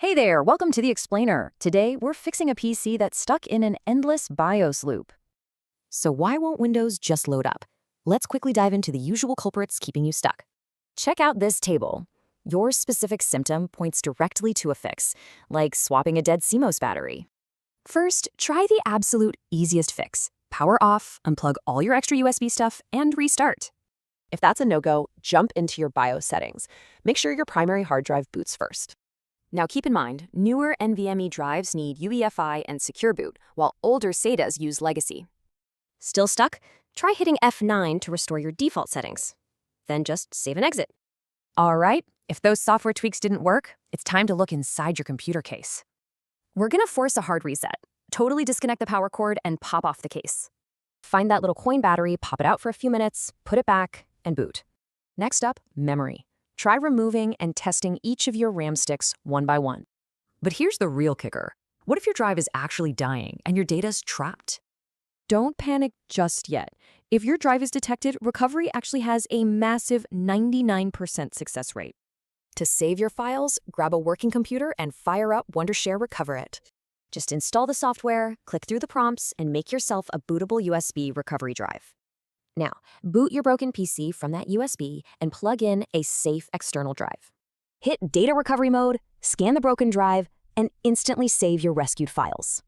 Hey there, welcome to the Explainer. Today, we're fixing a PC that's stuck in an endless BIOS loop. So why won't Windows just load up? Let's quickly dive into the usual culprits keeping you stuck. Check out this table. Your specific symptom points directly to a fix, like swapping a dead CMOS battery. First, try the absolute easiest fix. Power off, unplug all your extra USB stuff, and restart. If that's a no-go, jump into your BIOS settings. Make sure your primary hard drive boots first. Now keep in mind, newer NVMe drives need UEFI and Secure Boot, while older SATAs use Legacy. Still stuck? Try hitting F9 to restore your default settings. Then just save and exit. All right, if those software tweaks didn't work, it's time to look inside your computer case. We're gonna force a hard reset. Totally disconnect the power cord and pop off the case. Find that little coin battery, pop it out for a few minutes, put it back, and boot. Next up, memory. Try removing and testing each of your RAM sticks one by one. But here's the real kicker. What if your drive is actually dying and your data's trapped? Don't panic just yet. If your drive is detected, recovery actually has a massive 99% success rate. To save your files, grab a working computer and fire up Wondershare Recover It. Just install the software, click through the prompts, and make yourself a bootable USB recovery drive. Now, boot your broken PC from that USB and plug in a safe external drive. Hit Data Recovery Mode, scan the broken drive, and instantly save your rescued files.